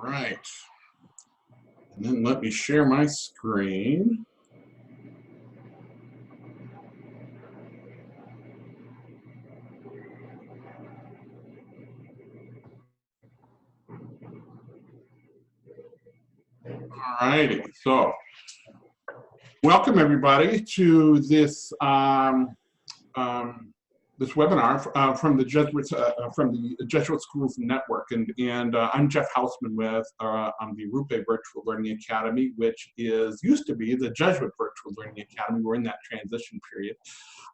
right. And then let me share my screen. All righty. So, welcome everybody to this this webinar from the Jesuit Schools Network, and I'm Jeff Hausman with the Rupe Virtual Learning Academy, which used to be the Jesuit Virtual Learning Academy. We're in that transition period,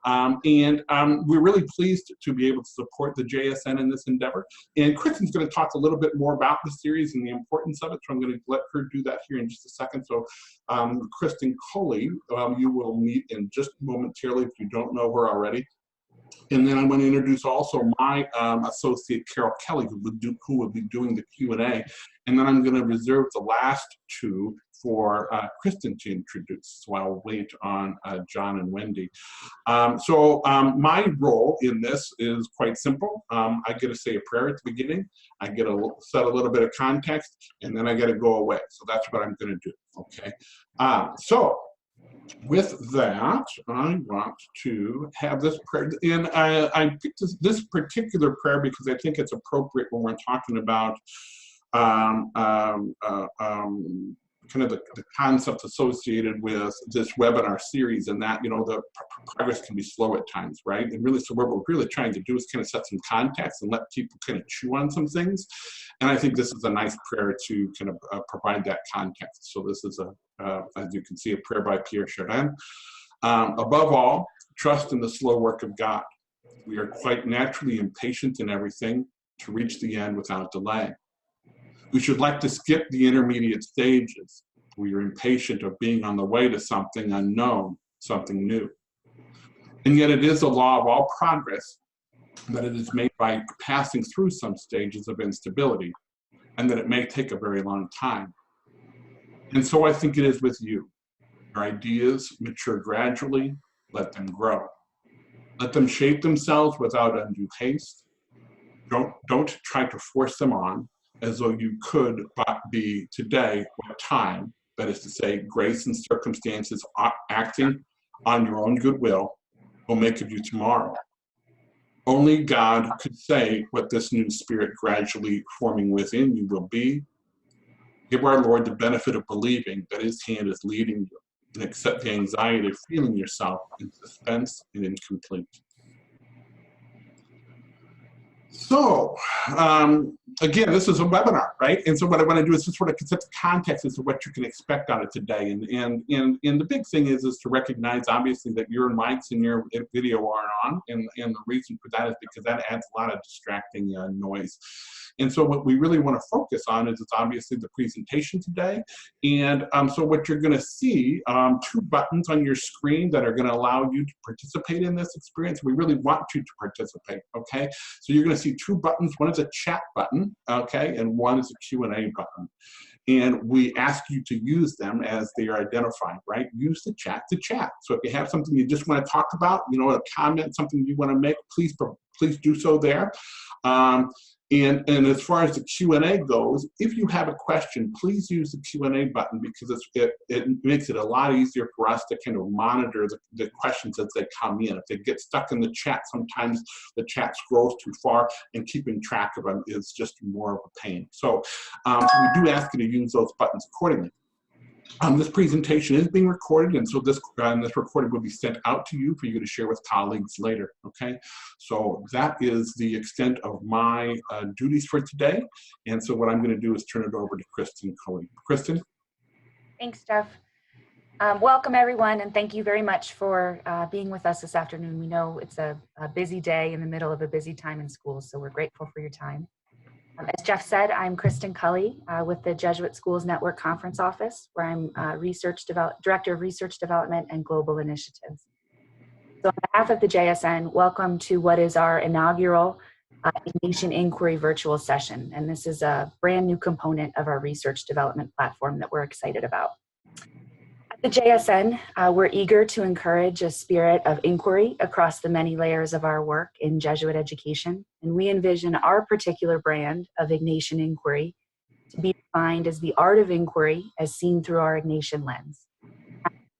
we're really pleased to be able to support the JSN in this endeavor. And Kristen's going to talk a little bit more about the series and the importance of it, so I'm going to let her do that here in just a second. So, Kristen Coley, you will meet in just momentarily if you don't know her already. And then I'm going to introduce also my associate, Carol Kelly, who will be doing the Q&A. And then I'm going to reserve the last two for Kristen to introduce. So I'll wait on John and Wendy. My role in this is quite simple. I get to say a prayer at the beginning. I get to set a little bit of context, and then I get to go away. So that's what I'm going to do, okay? With that, I want to have this prayer, and I picked this particular prayer because I think it's appropriate when we're talking about kind of the concepts associated with this webinar series, and that, you know, the progress can be slow at times, right? And really, so what we're really trying to do is kind of set some context and let people kind of chew on some things. And I think this is a nice prayer to kind of provide that context. So this is as you can see, a prayer by Pierre Chardin. Above all, trust in the slow work of God. We are quite naturally impatient in everything to reach the end without delay. We should like to skip the intermediate stages. We are impatient of being on the way to something unknown, something new. And yet it is the law of all progress that it is made by passing through some stages of instability, and that it may take a very long time. And so I think it is with you. Your ideas mature gradually, let them grow. Let them shape themselves without undue haste. Don't try to force them on as though you could be today what time, that is to say, grace and circumstances acting on your own goodwill will make of you tomorrow. Only God could say what this new spirit gradually forming within you will be. Give our Lord the benefit of believing that His hand is leading you, and accept the anxiety of feeling yourself in suspense and incomplete. So, again, this is a webinar, right? And so what I want to do is just sort of set the context as to what you can expect out of today. And the big thing is to recognize, obviously, that your mics and your video aren't on. And the reason for that is because that adds a lot of distracting noise. And so what we really want to focus on is obviously the presentation today. And so what you're going to see, two buttons on your screen that are going to allow you to participate in this experience. We really want you to participate, okay? So you're going to see two buttons. One is a chat button, okay? And one is a Q&A button. And we ask you to use them as they are identified, right? Use the chat to chat. So if you have something you just want to talk about, you know, a comment, something you want to make, please do so there. And as far as the Q&A goes, if you have a question, please use the Q&A button, because it makes it a lot easier for us to kind of monitor the questions as they come in. If they get stuck in the chat, sometimes the chat scrolls too far, and keeping track of them is just more of a pain. So we do ask you to use those buttons accordingly. This presentation is being recorded, and so this recording will be sent out to you for you to share with colleagues later, okay? So that is the extent of my duties for today. And so what I'm going to do is turn it over to Kristen Coley. Kristen? Thanks, Jeff. Welcome, everyone, and thank you very much for being with us this afternoon. We know it's a busy day in the middle of a busy time in school, so we're grateful for your time. As Jeff said, I'm Kristen Cully with the Jesuit Schools Network Conference Office, where I'm Director of Research Development and Global Initiatives. So on behalf of the JSN, welcome to what is our inaugural Ignatian Inquiry virtual session. And this is a brand new component of our research development platform that we're excited about. At the JSN, we're eager to encourage a spirit of inquiry across the many layers of our work in Jesuit education. And we envision our particular brand of Ignatian inquiry to be defined as the art of inquiry as seen through our Ignatian lens,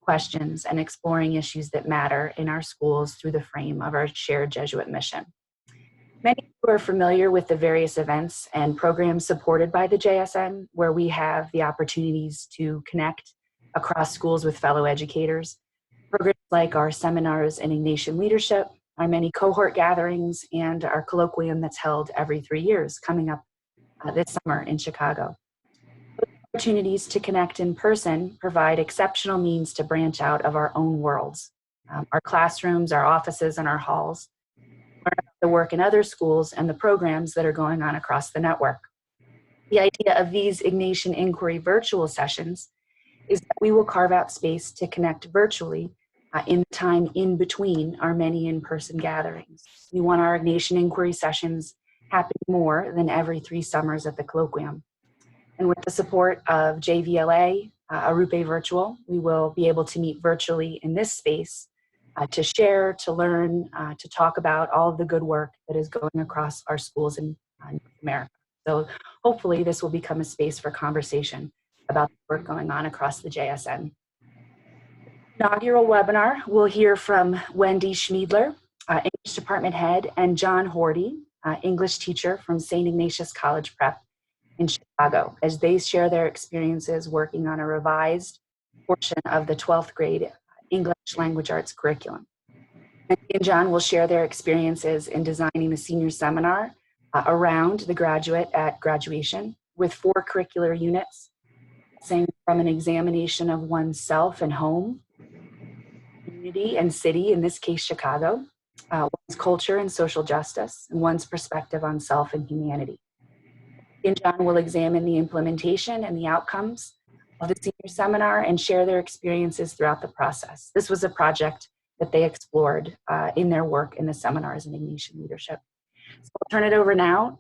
questions and exploring issues that matter in our schools through the frame of our shared Jesuit mission. Many of you are familiar with the various events and programs supported by the JSN, where we have the opportunities to connect across schools with fellow educators. Programs like our seminars in Ignatian leadership, our many cohort gatherings, and our colloquium that's held every 3 years, coming up this summer in Chicago. Opportunities to connect in person provide exceptional means to branch out of our own worlds, our classrooms, our offices, and our halls, learn about the work in other schools and the programs that are going on across the network. The idea of these Ignatian Inquiry virtual sessions is that we will carve out space to connect virtually in the time in between our many in-person gatherings. We want our Ignatian Inquiry sessions happening more than every 3 summers at the colloquium. And with the support of JVLA, Arupe Virtual, we will be able to meet virtually in this space to share, to learn, to talk about all of the good work that is going across our schools in North America. So hopefully this will become a space for conversation about the work going on across the JSN. Inaugural webinar, we'll hear from Wendy Schmiedler, English Department Head, and John Horty, English teacher from St. Ignatius College Prep in Chicago, as they share their experiences working on a revised portion of the 12th grade English language arts curriculum. Wendy and John will share their experiences in designing the senior seminar around the graduate at graduation with 4 curricular units, saying from an examination of oneself and home, community and city, in this case Chicago, one's culture and social justice, and one's perspective on self and humanity. And John will examine the implementation and the outcomes of the senior seminar and share their experiences throughout the process. This was a project that they explored in their work in the seminars in Ignatian leadership. So I'll turn it over now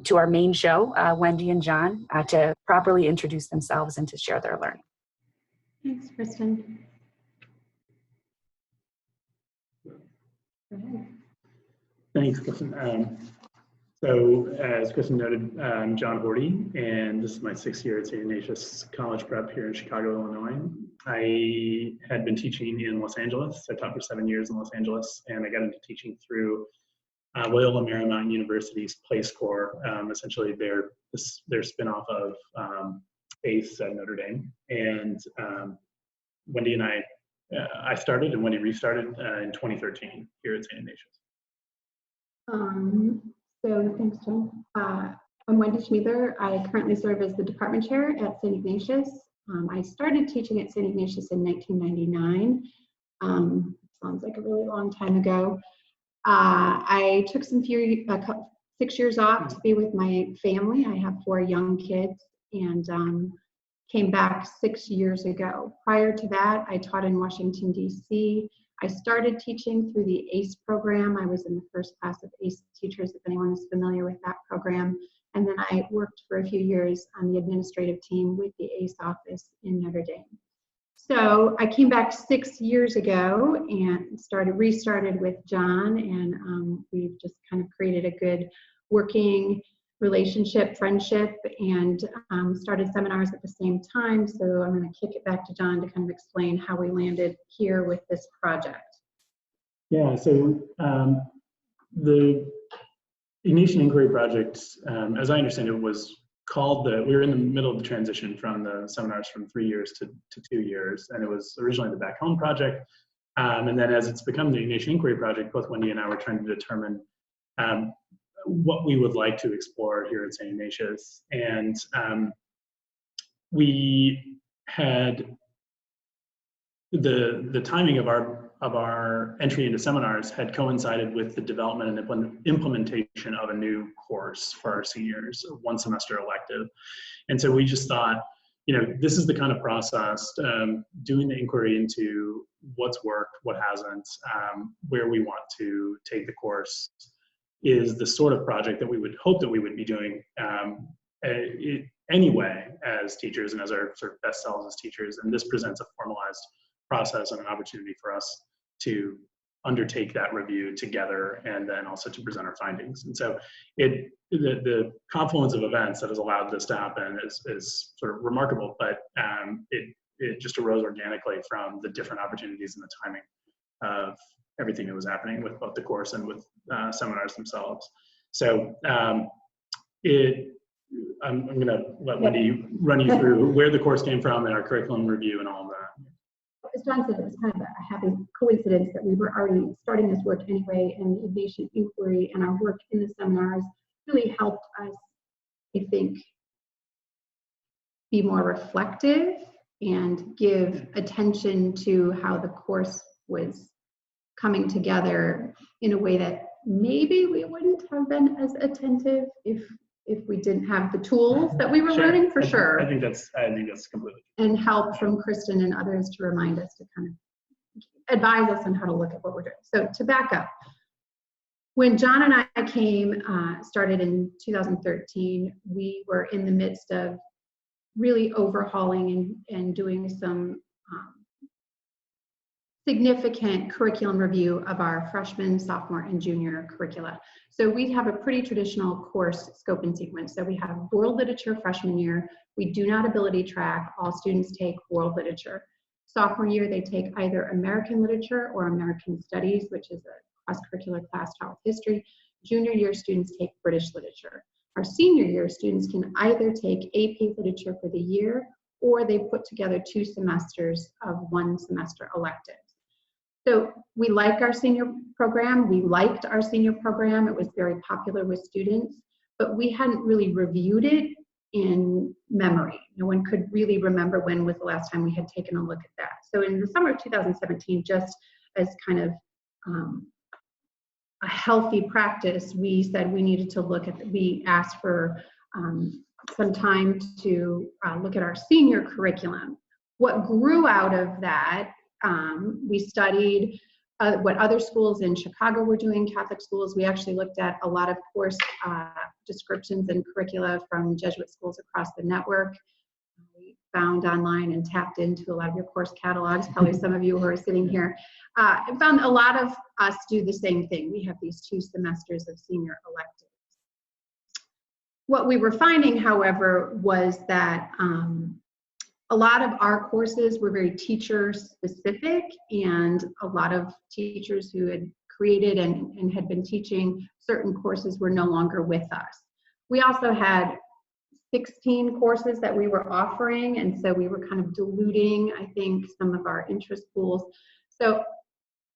to our main show, Wendy and John, to properly introduce themselves and to share their learning. Thanks, Kristen. Thanks, Kristen. So as Kristen noted, I'm John Horty, and this is my 6th year at St. Ignatius College Prep here in Chicago, Illinois. I had been teaching in Los Angeles. I taught for 7 years in Los Angeles, and I got into teaching through Loyola Marymount University's Place Corps, essentially their spinoff of ACE at Notre Dame. And Wendy and I started, and Wendy restarted in 2013 here at St. Ignatius. So thanks, John. I'm Wendy Schmiedler. I currently serve as the department chair at St. Ignatius. I started teaching at St. Ignatius in 1999. Sounds like a really long time ago. I took 6 years off to be with my family. I have 4 young kids, and came back 6 years ago. Prior to that, I taught in Washington, D.C. I started teaching through the ACE program. I was in the first class of ACE teachers, if anyone is familiar with that program. And then I worked for a few years on the administrative team with the ACE office in Notre Dame. So I came back 6 years ago and restarted with John, and we've just kind of created a good working relationship, friendship, and started seminars at the same time. So I'm going to kick it back to John to kind of explain how we landed here with this project. Yeah, so the Ignatian Inquiry Project, as I understand it, was called we were in the middle of the transition from the seminars from 3 years to 2 years, and it was originally the Back Home Project. And then as it's become the Ignatian Inquiry Project, both Wendy and I were trying to determine what we would like to explore here at St. Ignatius. And we had the timing of our entry into seminars had coincided with the development and implementation of a new course for our seniors, a 1 semester elective. And so we just thought, this is the kind of process, doing the inquiry into what's worked, what hasn't, where we want to take the course, is the sort of project that we would hope that we would be doing anyway as teachers and as our sort of best selves as teachers. And this presents a formalized process and an opportunity for us to undertake that review together and then also to present our findings. And so the confluence of events that has allowed this to happen is sort of remarkable, but it just arose organically from the different opportunities and the timing of everything that was happening with both the course and with seminars themselves. So I'm going to let Wendy run you through where the course came from and our curriculum review and all of that. As John said, it was kind of a happy coincidence that we were already starting this work anyway, and the Ignatian inquiry and our work in the seminars really helped us, I think, be more reflective and give attention to how the course was coming together in a way that maybe we wouldn't have been as attentive if we didn't have the tools that we were learning, for sure. I think that's completely. And help from Kristen and others to remind us to kind of advise us on how to look at what we're doing. So to back up, when John and I started in 2013, we were in the midst of really overhauling and doing some significant curriculum review of our freshman, sophomore, and junior curricula. So we have a pretty traditional course scope and sequence. So we have world literature freshman year. We do not ability track. All students take world literature. Sophomore year, they take either American literature or American studies, which is a cross-curricular class taught with history. Junior year students take British literature. Our senior year students can either take AP literature for the year, or they put together 2 semesters of 1 semester electives. So we like our senior program. We liked our senior program. It was very popular with students, but we hadn't really reviewed it in memory. No one could really remember when was the last time we had taken a look at that. So in the summer of 2017, just as kind of a healthy practice, we said we needed to look at, we asked for some time to look at our senior curriculum. What grew out of that, we studied what other schools in Chicago were doing, Catholic schools. We actually looked at a lot of course descriptions and curricula from Jesuit schools across the network. We found online and tapped into a lot of your course catalogs, probably some of you who are sitting here. I found a lot of us do the same thing. We have these 2 semesters of senior electives. What we were finding, however, was that a lot of our courses were very teacher specific, and a lot of teachers who had created and had been teaching certain courses were no longer with us. We also had 16 courses that we were offering, and so we were kind of diluting, I think, some of our interest pools. So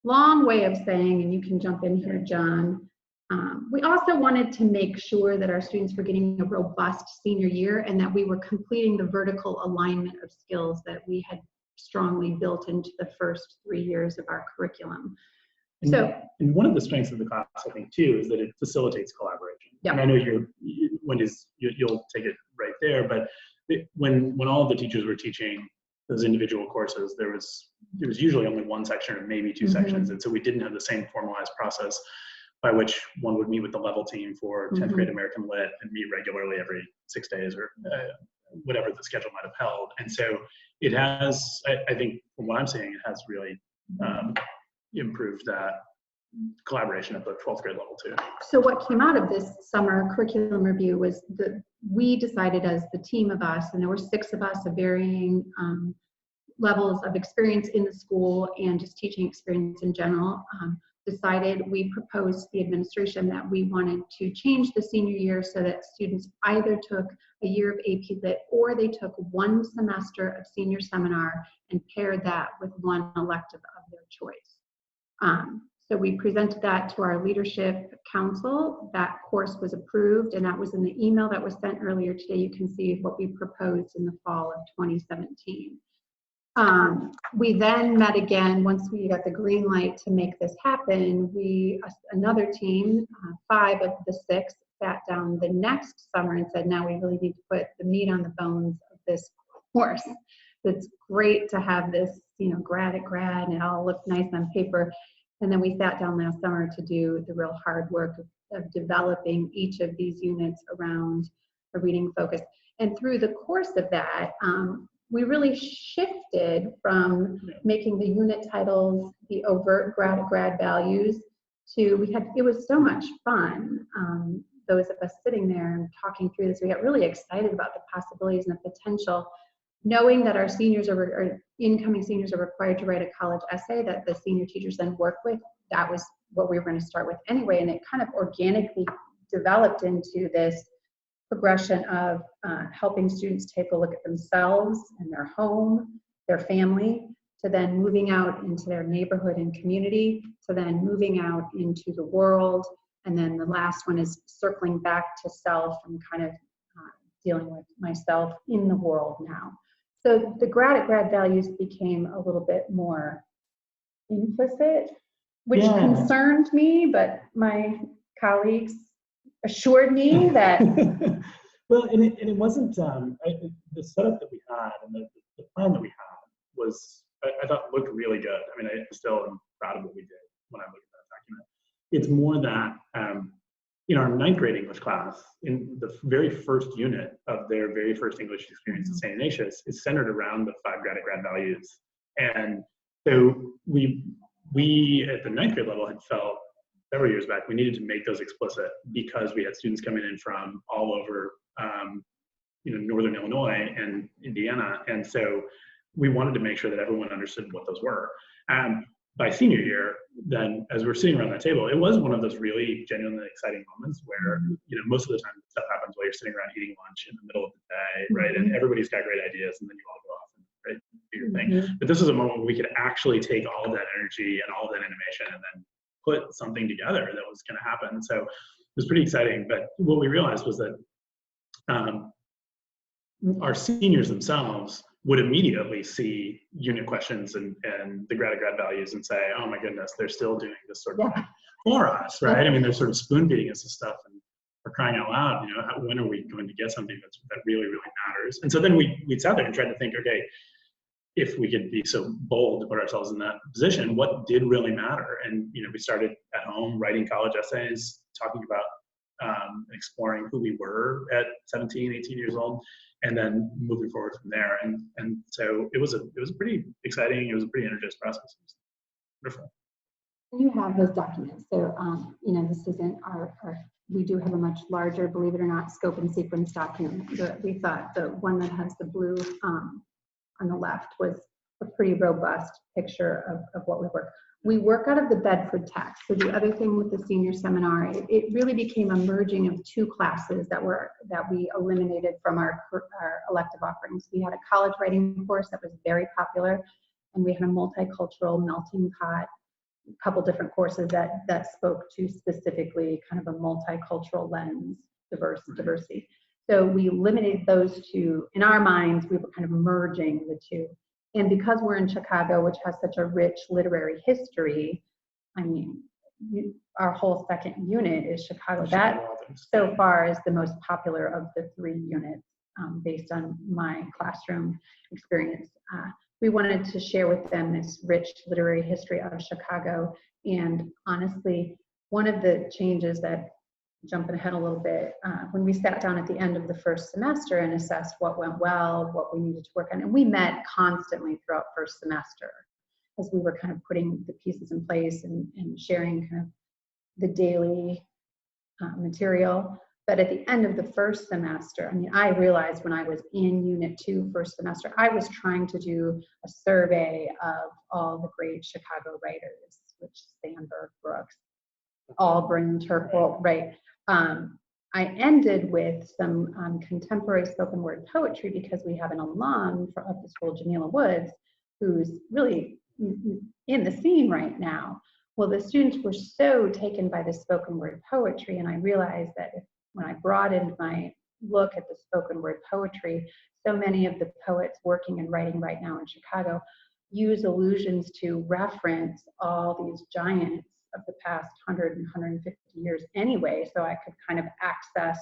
long way of saying, and you can jump in here, John, we also wanted to make sure that our students were getting a robust senior year and that we were completing the vertical alignment of skills that we had strongly built into the first 3 years of our curriculum. And one of the strengths of the class, I think, too, is that it facilitates collaboration. Yeah. And I know Wendy's, you'll take it right there, but when all of the teachers were teaching those individual courses, there was usually only 1 section or maybe 2 sections, and so we didn't have the same formalized process by which one would meet with the level team for 10th grade American Lit and meet regularly every 6 days or whatever the schedule might have held. And so it has, I think from what I'm seeing, it has really improved that collaboration at the 12th grade level too. So what came out of this summer curriculum review was that we decided as the team of us, and there were 6 of us of varying levels of experience in the school and just teaching experience in general, we proposed to the administration that we wanted to change the senior year so that students either took a year of AP Lit or they took 1 semester of senior seminar and paired that with 1 elective of their choice. So we presented that to our leadership council. That course was approved, and that was in the email that was sent earlier today. You can see what we proposed in the fall of 2017. We then met again once we got the green light to make this happen. Another team, 5 of the 6, sat down the next summer and said, now we really need to put the meat on the bones of this course. It's great to have this, grad at grad, and it all looks nice on paper. And then we sat down last summer to do the real hard work of developing each of these units around a reading focus. And through the course of that, we really shifted from making the unit titles the overt grad values to, it was so much fun. Those of us sitting there and talking through this, we got really excited about the possibilities and the potential, knowing that our seniors or incoming seniors are required to write a college essay that the senior teachers then work with. That was what we were going to start with anyway, and it kind of organically developed into this progression of helping students take a look at themselves and their home, their family, to then moving out into their neighborhood and community, to then moving out into the world. And then the last one is circling back to self and kind of dealing with myself in the world now. So the grad values became a little bit more implicit, which concerned me, but my colleagues assured me that. Well, and it wasn't, the setup that we had and the plan that we had was, I thought looked really good. I mean, I still am proud of what we did when I look at that document. It's more that in our 9th grade English class, in the very first unit of their very first English experience at St. Ignatius, is centered around the 5 grad values. And so we at the 9th grade level had felt several years back we needed to make those explicit because we had students coming in from all over northern Illinois and Indiana, and so we wanted to make sure that everyone understood what those were. By senior year, then as we're sitting around that table, it was one of those really genuinely exciting moments where most of the time stuff happens while you're sitting around eating lunch in the middle of the day, right? And everybody's got great ideas, and then you all go off and do your thing. But this was a moment where we could actually take all of that energy and all of that animation and then put something together that was going to happen. So it was pretty exciting. But what we realized was that our seniors themselves would immediately see unit questions and the grad values and say, oh my goodness, they're still doing this sort of thing for us, right? I mean, they're sort of spoon feeding us this stuff, and we're crying out loud, when are we going to get something that really, really matters? And so then we sat there and tried to think, okay, if we could be so bold to put ourselves in that position, what did really matter? And we started at home writing college essays, talking about exploring who we were at 17, 18 years old, and then moving forward from there. And so it was a pretty exciting, it was a pretty energized process. It was wonderful. You have those documents. So, this isn't we do have a much larger, believe it or not, scope and sequence document. We thought the one that has the blue on the left was a pretty robust picture of what we work. We work out of the Bedford text. So the other thing with the senior seminar, it really became a merging of 2 classes that we eliminated from our elective offerings. We had a college writing course that was very popular, and we had a multicultural melting pot, a couple different courses that spoke to specifically kind of a multicultural lens, diversity. So we eliminated those 2. In our minds, we were kind of merging the 2. And because we're in Chicago, which has such a rich literary history, I mean, our whole second unit is Chicago. That so far is the most popular of the 3 units based on my classroom experience. We wanted to share with them this rich literary history of Chicago. And honestly, one of the changes that, jumping ahead a little bit, when we sat down at the end of the first semester and assessed what went well, what we needed to work on, and we met constantly throughout first semester as we were kind of putting the pieces in place and sharing kind of the daily material. But at the end of the first semester, I mean, I realized when I was in Unit 2 first semester, I was trying to do a survey of all the great Chicago writers, which Sandberg, Brooks, Albarn, Turkle, right? I ended with some contemporary spoken word poetry because we have an alum of the school, Jamila Woods, who's really in the scene right now. Well, the students were so taken by the spoken word poetry, and I realized that when I broadened my look at the spoken word poetry, so many of the poets working and writing right now in Chicago use allusions to reference all these giants of the past 100 and 150 years anyway, so I could kind of access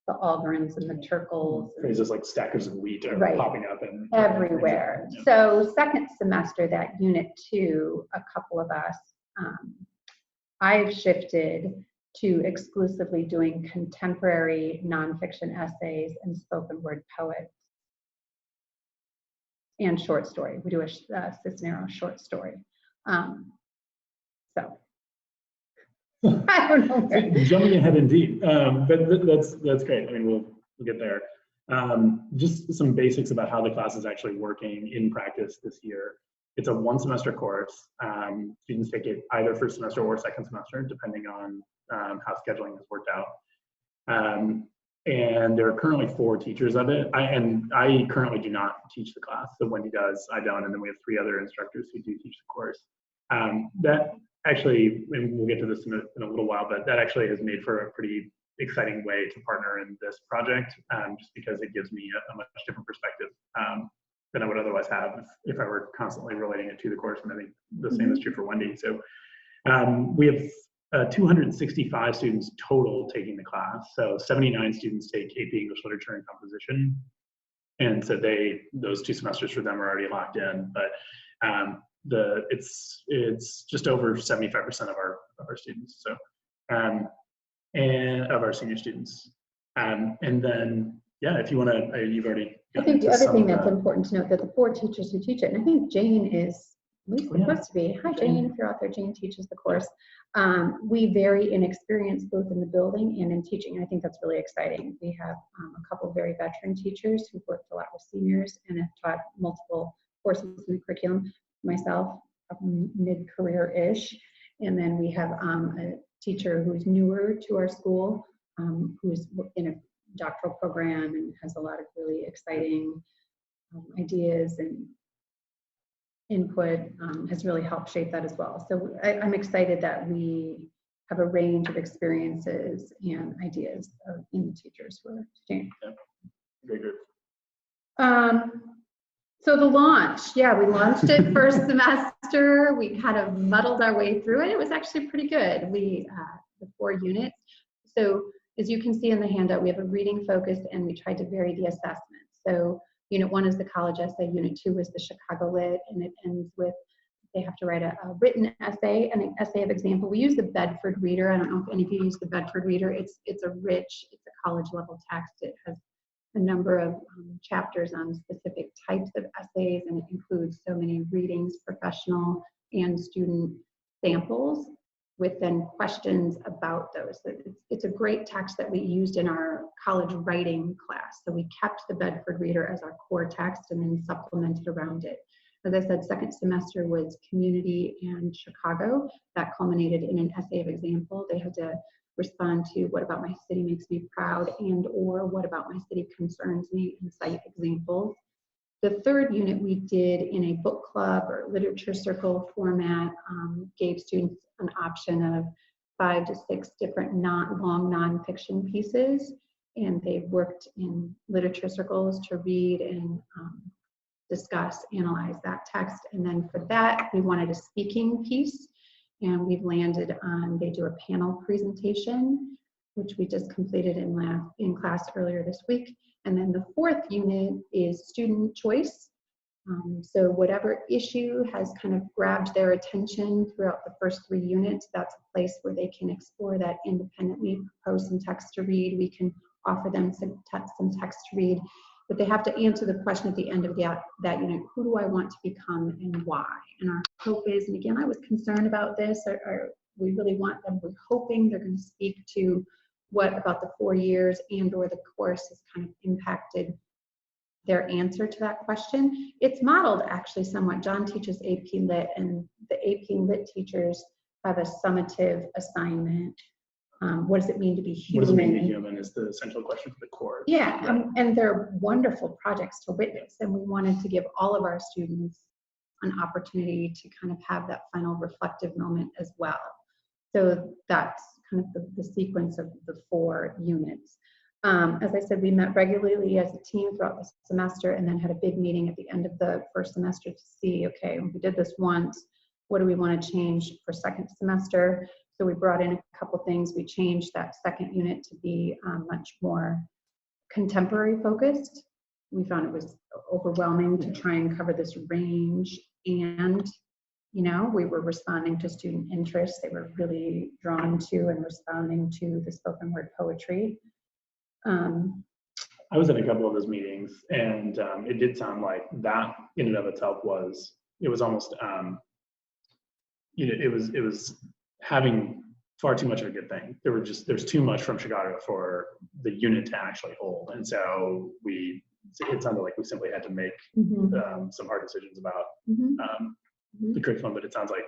the Albarns and the Turkles. Phrases like stackers of wheat are popping up and everywhere. Yeah. So second semester, that Unit 2, a couple of us, I've shifted to exclusively doing contemporary nonfiction essays and spoken word poets. and short story. We do a Cisneros short story. So I don't know. Jumping ahead indeed, but that's great. I mean, we'll get there. Just some basics about how the class is actually working in practice this year. It's a 1-semester course. Students take it either first semester or second semester, depending on how scheduling has worked out. And there are currently 4 teachers of it. I currently do not teach the class. So Wendy does, I don't, and then we have 3 other instructors who do teach the course. That actually, and we'll get to this in a little while, but that actually has made for a pretty exciting way to partner in this project, just because it gives me a much different perspective than I would otherwise have if I were constantly relating it to the course. And I think the same is true for Wendy. So we have 265 students total taking the class. So 79 students take AP English Literature and Composition. And so those 2 semesters for them are already locked in. But it's just over 75% of our students. So and of our senior students. And then, yeah, if you want to, you've already. I think the other thing that's important to note that the 4 teachers who teach it, and I think Jane is at least supposed to be. Hi, Jane. If you're out there, Jane teaches the course. We vary in experience both in the building and in teaching. I think that's really exciting. We have a couple of very veteran teachers who've worked a lot with seniors and have taught multiple courses in the curriculum. Myself, mid-career-ish, and then we have a teacher who's newer to our school, who's in a doctoral program and has a lot of really exciting ideas and input, has really helped shape that as well. So I'm excited that we have a range of experiences and ideas in the teachers who are teaching. Very good. So the launch, yeah, we launched it first semester. We kind of muddled our way through it. It was actually pretty good. The 4 units. So as you can see in the handout, we have a reading focus and we tried to vary the assessment. So unit 1 is the college essay, unit 2 is the Chicago Lit, and it ends with they have to write a written essay and an essay of example. We use the Bedford Reader. I don't know if any of you use the Bedford Reader. It's a college level text. It has a number of chapters on specific types of essays, and it includes so many readings, professional and student samples, with then questions about those. So it's a great text that we used in our college writing class. So we kept the Bedford Reader as our core text and then supplemented around it. As I said, second semester was community and Chicago. That culminated in an essay of example. They had to respond to what about my city makes me proud, and or what about my city concerns me, and cite examples. The third unit we did in a book club or literature circle format, gave students an option of 5 to 6 different long nonfiction pieces, and they worked in literature circles to read and discuss, analyze that text. And then for that, we wanted a speaking piece, and we've landed on, they do a panel presentation, which we just completed in class earlier this week. And then the 4th unit is student choice. So whatever issue has kind of grabbed their attention throughout the first 3 units, that's a place where they can explore that independently, propose some text to read. We can offer them some text to read, but they have to answer the question at the end of that unit: who do I want to become and why? And our hope is, and again, I was concerned about this, we really want them, we're hoping they're going to speak to what about the 4 years and or the course has kind of impacted their answer to that question. It's modeled actually somewhat. John teaches AP Lit, and the AP Lit teachers have a summative assignment. What does it mean to be human? What does it mean to be human is the central question for the course. Yeah, right. And they're wonderful projects to witness, and we wanted to give all of our students an opportunity to kind of have that final reflective moment as well. So that's kind of the sequence of the 4 units. As I said, we met regularly as a team throughout the semester, and then had a big meeting at the end of the first semester to see, okay, we did this once, what do we want to change for second semester? So we brought in a couple things. We changed that second unit to be much more contemporary focused. We found it was overwhelming to try and cover this range, and we were responding to student interests. They were really drawn to and responding to the spoken word poetry. I was in a couple of those meetings, and it did sound like that in and of itself it was almost it was having far too much of a good thing. There's too much from Chicago for the unit to actually hold, and so it sounded like we simply had to make some hard decisions about the curriculum, but it sounds like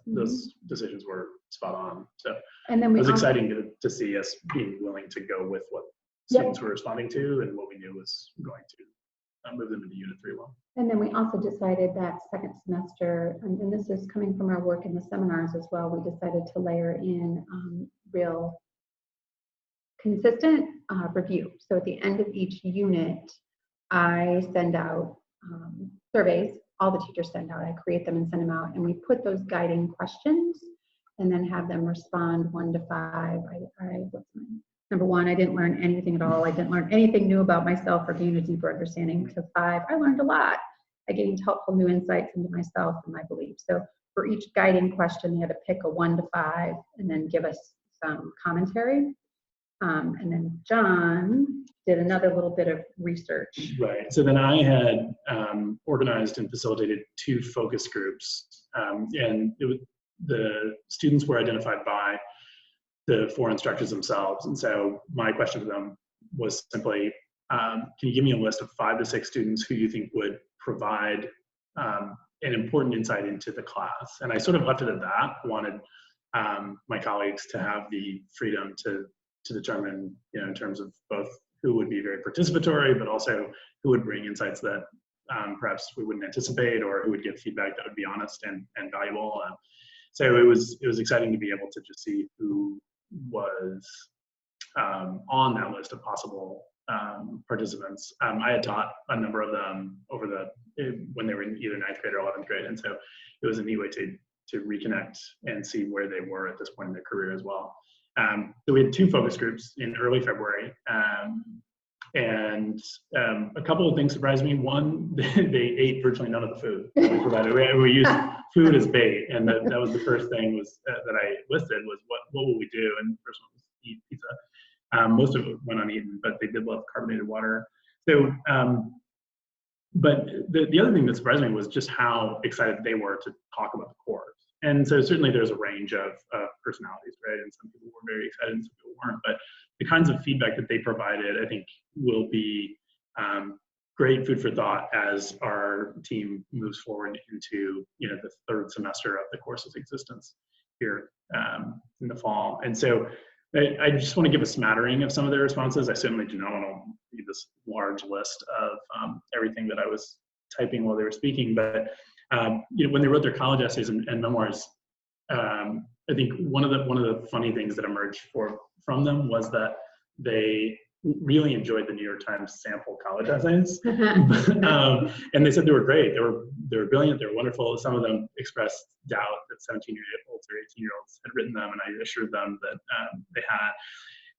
those decisions were spot on. So And then it was exciting to see us being willing to go with what students were responding to and what we knew was going to move them into Unit 3 well. And then we also decided that second semester, and this is coming from our work in the seminars as well, we decided to layer in real consistent review. So at the end of each unit, I send out surveys. All the teachers send out. I create them and send them out, and we put those guiding questions, and then have them respond 1 to 5. What's mine? Number 1, I didn't learn anything at all. I didn't learn anything new about myself or gain a deeper understanding. To 5, I learned a lot. I gained helpful new insights into myself and my beliefs. So for each guiding question, they had to pick a 1 to 5 and then give us some commentary. And then John did another little bit of research. Right. So then I had organized and facilitated 2 focus groups, and the students were identified by the 4 instructors themselves. And so my question to them was simply, can you give me a list of 5 to 6 students who you think would provide an important insight into the class? And I sort of left it at that. I wanted my colleagues to have the freedom to determine, in terms of both who would be very participatory, but also who would bring insights that perhaps we wouldn't anticipate, or who would give feedback that would be honest and valuable. So it was exciting to be able to just see who was on that list of possible participants. I had taught a number of them when they were in either 9th grade or 11th grade, and so it was a neat way to reconnect and see where they were at this point in their career as well. So we had 2 focus groups in early February, and a couple of things surprised me. One, they ate virtually none of the food that we provided. We used food as bait, and that was the first thing that I listed was what will we do? And the first one was eat pizza. Most of it went uneaten, but they did love carbonated water. So, but the other thing that surprised me was just how excited they were to talk about the course. And so certainly there's a range of personalities, right? And some people were very excited and some people weren't. But the kinds of feedback that they provided, I think, will be great food for thought as our team moves forward into the 3rd semester of the course's existence here in the fall. And so I just want to give a smattering of some of their responses. I certainly do not want to read this large list of everything that I was typing while they were speaking, but when they wrote their college essays and memoirs, I think one of the funny things that emerged from them was that they really enjoyed the New York Times sample college essays, and they said they were great. They were brilliant. They were wonderful. Some of them expressed doubt that 17-year-olds or 18-year-olds had written them, and I assured them that they had.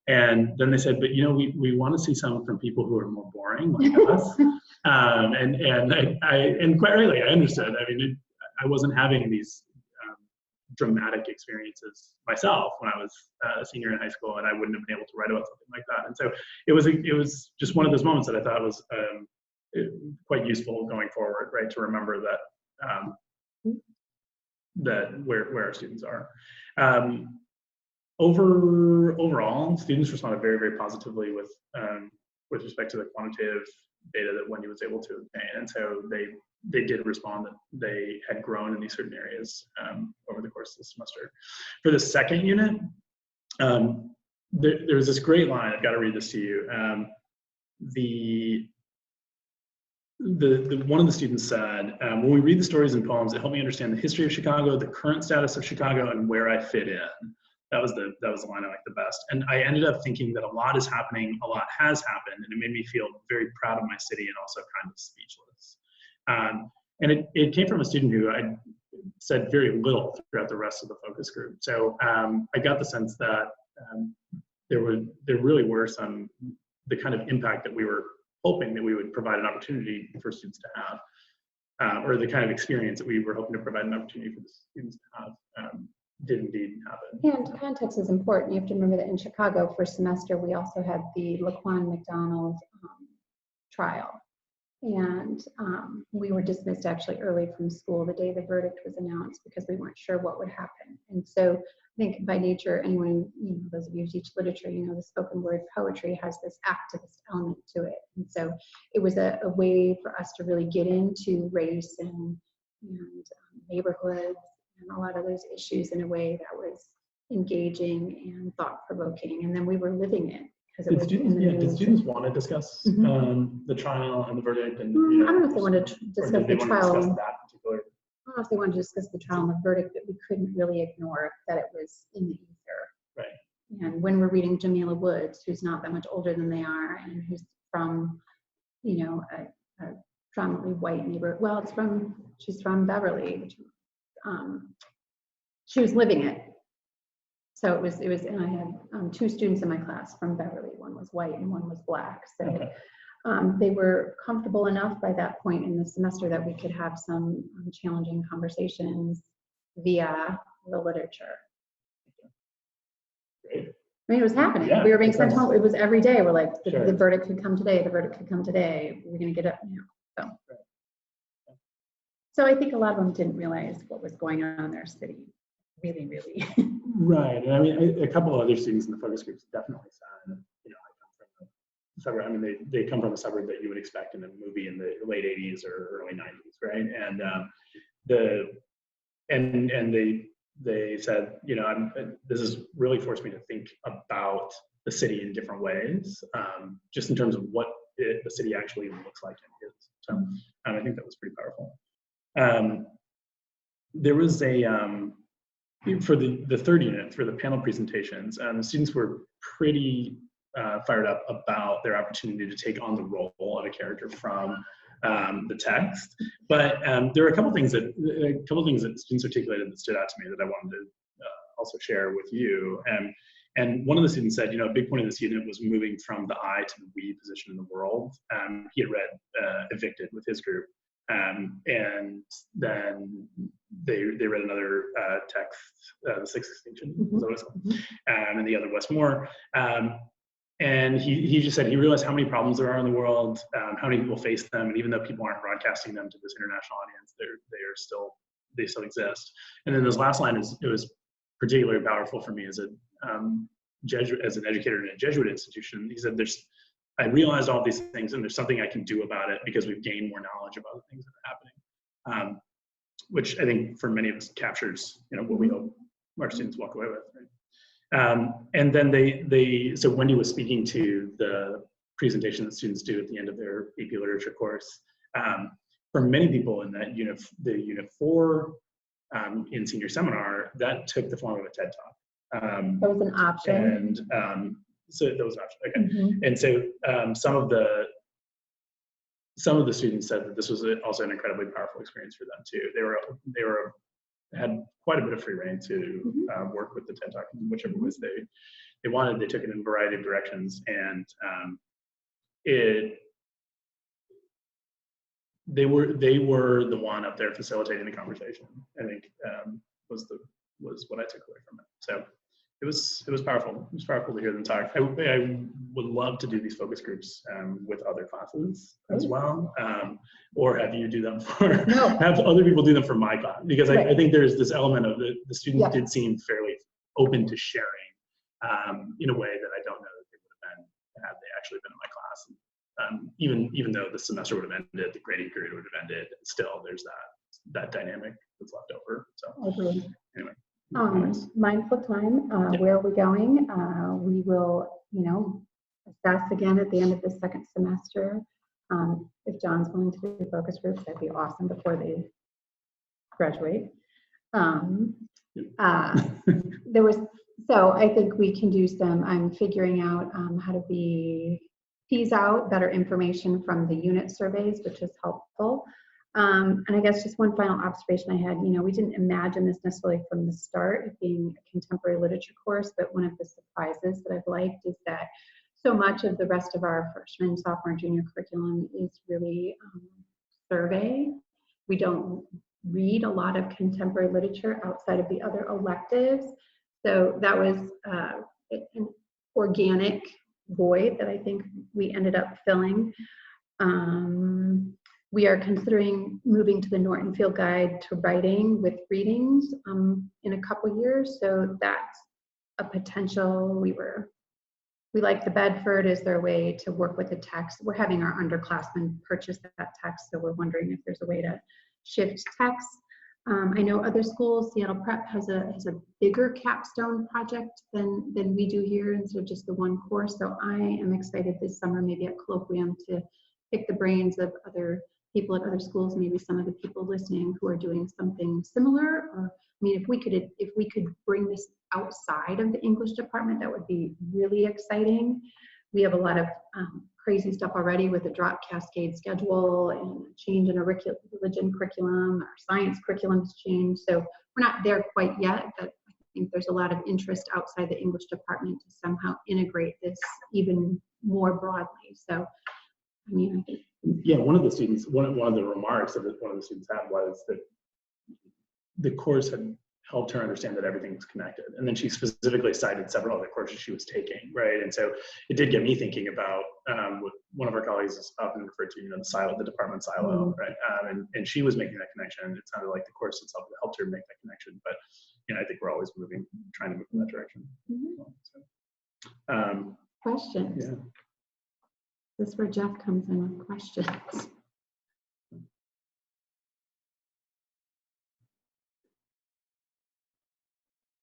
And then they said, but we want to see some from people who are more boring like us. And quite rightly, I understood. I mean, I wasn't having these dramatic experiences myself when I was a senior in high school, and I wouldn't have been able to write about something like that. And so it was just one of those moments that I thought was quite useful going forward, right? To remember that where our students are. Overall, students responded very, very positively with respect to the quantitative data that Wendy was able to obtain, and so they did respond that they had grown in these certain areas over the course of the semester. For the second unit, there's this great line. I've got to read this to you. One of the students said, when we read the stories and poems, it helped me understand the history of Chicago, the current status of Chicago, and where I fit in. That was the line I liked the best. And I ended up thinking that a lot is happening, a lot has happened, and it made me feel very proud of my city and also kind of speechless. And it came from a student who I said very little throughout the rest of the focus group. So I got the sense that there really were the kind of impact that we were hoping that we would provide an opportunity for students to have, or the kind of experience that we were hoping to provide an opportunity for the students to have did indeed happen. And context is important. You have to remember that in Chicago, first semester, we also had the Laquan McDonald trial. And we were dismissed actually early from school the day the verdict was announced because we weren't sure what would happen. And so I think by nature, anyone, those of you who teach literature, the spoken word poetry has this activist element to it. And so it was a way for us to really get into race and neighborhoods and a lot of those issues in a way that was engaging and thought-provoking. And then we were living it. Did students want to discuss the trial and the verdict? And I don't know if they wanted to discuss the trial. Discuss that particular? I don't know if they wanted to discuss the trial and the verdict, but we couldn't really ignore that it was in the ether. Right. And when we're reading Jamila Woods, who's not that much older than they are, and who's from, a predominantly white neighborhood. Well, she's from Beverly, which, she was living it. So it was, and I had 2 students in my class from Beverly. One was white and one was black. So Okay. They were comfortable enough by that point in the semester that we could have some challenging conversations via the literature. Great. I mean, it was happening. Yeah, we were being sent because- home. It was every day. We're like, Sure. the verdict could come today. The verdict could come today. We're going to get up. So. So I think a lot of them didn't realize what was going on in their city. Really, really. Right. And I mean, a couple of other students in the focus groups definitely said, I come from a suburb. I mean, they come from a suburb that you would expect in a movie in the late 80s or early 90s, right? And they said, this has really forced me to think about the city in different ways, just in terms of what the city actually looks like and is. So I think that was pretty powerful. There was for the third unit, for the panel presentations, the students were pretty fired up about their opportunity to take on the role of a character from the text. But there were a couple things that students articulated that stood out to me that I wanted to also share with you. And one of the students said, a big point of this unit was moving from the I to the we position in the world. He had read Evicted with his group. And then they read another text, The Sixth Extinction, was what it was called, and the other Westmore. And he just said he realized how many problems there are in the world, how many people face them, and even though people aren't broadcasting them to this international audience, they still exist. And then this last line it was particularly powerful for me as an educator in a Jesuit institution. He said, I realized all these things, and there's something I can do about it because we've gained more knowledge about the things that are happening, which I think for many of us captures, what we hope our students walk away with. Right? And then so Wendy was speaking to the presentation that students do at the end of their AP Literature course. For many people in that unit 4 in senior seminar, that took the form of a TED Talk. That was an option. And so that was an option. Okay. And so some of the students said that this was also an incredibly powerful experience for them too. They had quite a bit of free reign to work with the TED Talk in whichever ways they wanted. They took it in a variety of directions, and they were the one up there facilitating the conversation. I think was what I took away from it. So. It was powerful. It was powerful to hear them talk. I would love to do these focus groups with other classes as well, or have you do them have other people do them for my class, because I think there's this element of the students did seem fairly open to sharing in a way that I don't know that they would have been had they actually been in my class. Even though the semester would have ended, the grading period would have ended, still there's that dynamic that's left over. So anyway. Mindful time, where are we going? We will, assess again at the end of the second semester. If John's willing to do focus groups, that'd be awesome before they graduate. So I think we can do I'm figuring out how to tease out better information from the unit surveys, which is helpful. And I guess just one final observation I had, we didn't imagine this necessarily from the start of being a contemporary literature course, but one of the surprises that I've liked is that so much of the rest of our freshman, sophomore, junior curriculum is really survey. We don't read a lot of contemporary literature outside of the other electives. So that was an organic void that I think we ended up filling. We are considering moving to the Norton Field Guide to Writing with readings in a couple years. So that's a potential. We like the Bedford. Is there a way to work with the text? We're having our underclassmen purchase that text, so we're wondering if there's a way to shift text. I know other schools, Seattle Prep has a bigger capstone project than we do here, and so just the one course. So I am excited this summer, maybe at Colloquium, to pick the brains of other people at other schools, maybe some of the people listening who are doing something similar. Or, I mean, if we could bring this outside of the English department, that would be really exciting. We have a lot of crazy stuff already with the drop cascade schedule and change in a religion curriculum. Our science curriculum has changed, so we're not there quite yet, but I think there's a lot of interest outside the English department to somehow integrate this even more broadly. So, I mean, I think. Yeah, one of the remarks that one of the students had was that the course had helped her understand that everything's connected. And then she specifically cited several other courses she was taking, right? And so it did get me thinking about what one of our colleagues has often referred to, the department silo, right? And she was making that connection. And it sounded like the course itself helped her make that connection. But, I think we're always trying to move in that direction. Questions? Yeah. This is where Jeff comes in with questions.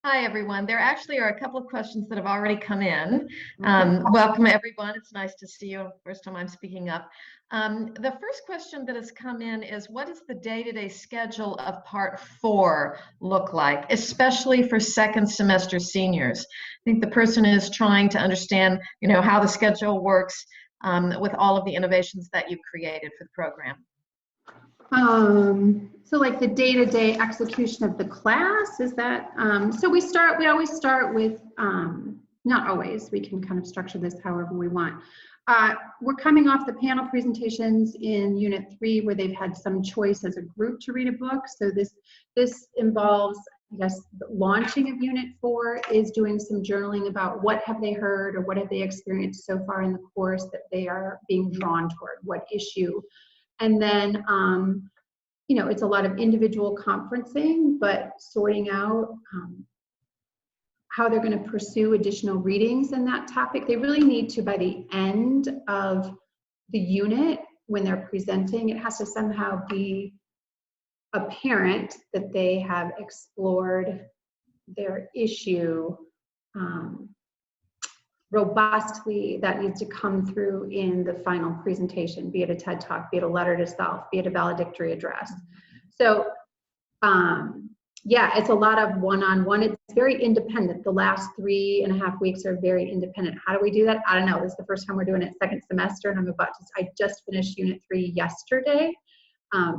Hi, everyone. There actually are a couple of questions that have already come in. Welcome, everyone. It's nice to see you. First time I'm speaking up. The first question that has come in is, what does the day-to-day schedule of Part 4 look like, especially for second semester seniors? I think the person is trying to understand, how the schedule works with all of the innovations that you've created for the program. So like the day-to-day execution of the class, is that, so we always start with, not always, we can kind of structure this however we want. We're coming off the panel presentations in Unit 3 where they've had some choice as a group to read a book. So this involves, I guess, the launching of Unit 4 is doing some journaling about what have they heard or what have they experienced so far in the course that they are being drawn toward, what issue. And then, it's a lot of individual conferencing, but sorting out how they're going to pursue additional readings in that topic. They really need to, by the end of the unit, when they're presenting, it has to somehow be apparent that they have explored their issue robustly. That needs to come through in the final presentation, be it a TED Talk, be it a letter to self, be it a valedictory address. So yeah, it's a lot of one-on-one. It's very independent. The last 3.5 weeks are very independent. How do we do that? I don't know. This is the first time we're doing it second semester, and I just finished Unit 3 yesterday. I